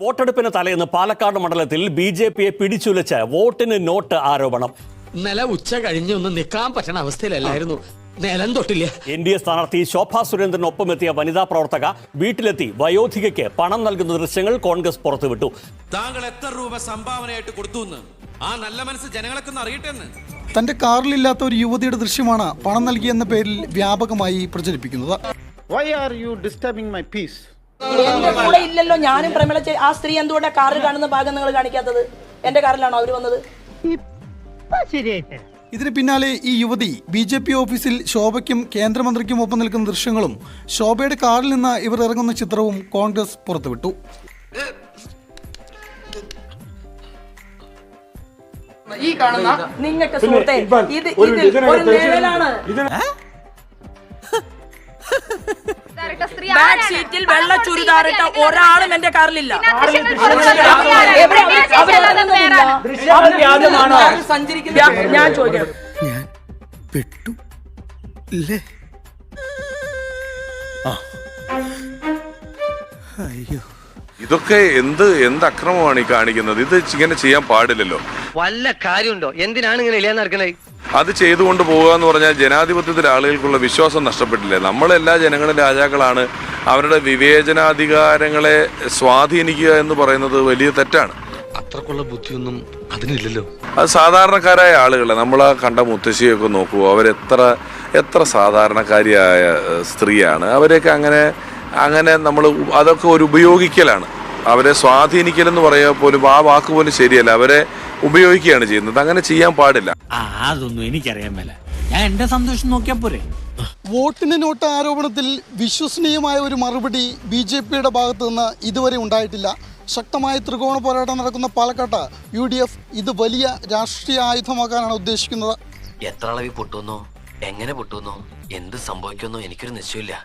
വോട്ടെടുപ്പിന് തലേന്ന് പാലക്കാട് മണ്ഡലത്തിൽ ബി.ജെ.പിയെ പിടിച്ചുലച്ച വോട്ടിന് നോട്ട് ആരോപണം. ഇന്നലെ ഉച്ച കഴിഞ്ഞൊന്നും നിൽക്കാൻ പറ്റണ അവസ്ഥയിലല്ലായിരുന്നു. നിലം തൊട്ടില്ല. എൻ.ഡി.എ സ്ഥാനാർത്ഥി ശോഭാ സുരേന്ദ്രനൊപ്പമെത്തിയ വനിതാ പ്രവർത്തക വീട്ടിലെത്തി വയോധികയ്ക്ക് പണം നൽകുന്ന ദൃശ്യങ്ങൾ കോൺഗ്രസ് പുറത്തുവിട്ടു. താങ്കൾ എത്ര രൂപ സംഭാവനയായിട്ട് കൊടുത്തു എന്ന് ആ നല്ല മനസ്സ് ജനങ്ങളൊക്കെ ഒന്ന് അറിയട്ടെ എന്ന്. തന്റെ കാറിലില്ലാത്ത ഒരു യുവതിയുടെ ദൃശ്യമാണ് പണം നൽകിയെന്ന പേരിൽ വ്യാപകമായി പ്രചരിപ്പിക്കുന്നത്. Why are you disturbing my peace? എന്റെ കൂടെ ഇല്ലല്ലോ. ഞാനും പ്രമിള ആ സ്ത്രീ എന്തുകൊണ്ടാ കാറിൽ കാണുന്ന ഭാഗം നിങ്ങൾ കാണിക്കാത്തത്? എന്റെ കാറിലാണോ അവര് വന്നത്? ഇതിന് പിന്നാലെ ഈ യുവതി ബി.ജെ.പി ഓഫീസിൽ ശോഭയ്ക്കും കേന്ദ്രമന്ത്രിക്കും ഒപ്പം നിൽക്കുന്ന ദൃശ്യങ്ങളും ശോഭയുടെ കാറിൽ നിന്ന് ഇവർ ഇറങ്ങുന്ന ചിത്രവും കോൺഗ്രസ് പുറത്തുവിട്ടു. ഈ കാണുന്ന നിങ്ങൾക്ക് സുഹൃത്തേ, ഇത് ഒരു നിഴലാണ്. ബാക്ക് സീറ്റിൽ വെള്ള ചുരിദാറിട്ട ഒരാളും എന്റെ കാറിലില്ല. ഞാൻ ചോദിക്കാം, ഇതൊക്കെ എന്ത് അക്രമമാണ് ഈ കാണിക്കുന്നത്? ഇത് ഇങ്ങനെ ചെയ്യാൻ പാടില്ലല്ലോ. വല്ല കാര്യമുണ്ടോ? എന്തിനാണ് ഇങ്ങനെ ഇല്ലാന്ന് നടക്കണേ? അത് ചെയ്തുകൊണ്ട് പോകുക എന്ന് പറഞ്ഞാൽ ജനാധിപത്യത്തിൽ ആളുകൾക്കുള്ള വിശ്വാസം നഷ്ടപ്പെട്ടില്ലേ? നമ്മളെല്ലാ ജനങ്ങളും രാജാക്കളാണ്. അവരുടെ വിവേചനാധികാരങ്ങളെ സ്വാധീനിക്കുക എന്ന് പറയുന്നത് വലിയ തെറ്റാണ്. അത്രക്കുള്ള ബുദ്ധിയൊന്നും അതിനില്ലല്ലോ. അത് സാധാരണക്കാരായ ആളുകളെ നമ്മൾ കണ്ട മുത്തശ്ശിയൊക്കെ നോക്കൂ, എത്ര സാധാരണക്കാരിയായ സ്ത്രീയാണ്. അവരെയൊക്കെ അങ്ങനെ നമ്മൾ അതൊക്കെ ഒരു ഉപയോഗിക്കലാണ്. അവരെ സ്വാധീനിക്കലെന്ന് പറയാ പോലും ആ വാക്ക് പോലും ശരിയല്ല. അവരെ ഉപയോഗിക്കുകയാണ് ചെയ്യുന്നത്. അങ്ങനെ ചെയ്യാൻ പാടില്ല. അതൊന്നും എനിക്കറിയാൻ മേല. ഞാൻ എന്റെ സന്തോഷം നോക്കിയാ പോരെ. വോട്ടിന് നോട്ട് ആരോപണത്തിൽ വിശ്വസനീയമായ ഒരു മറുപടി ബി.ജെ.പിയുടെ ഭാഗത്തു നിന്ന് ഇതുവരെ ഉണ്ടായിട്ടില്ല. ശക്തമായ ത്രികോണ പോരാട്ടം നടക്കുന്ന പാലക്കാട്ട് UDF ഇത് വലിയ രാഷ്ട്രീയ ആയുധമാക്കാനാണ് ഉദ്ദേശിക്കുന്നത്. എത്ര അളവിൽ പൊട്ടുന്നോ, എങ്ങനെ പൊട്ടുന്നോ, എന്ത് സംഭവിക്കുന്നോ എനിക്കൊരു നിശ്ചയമില്ല.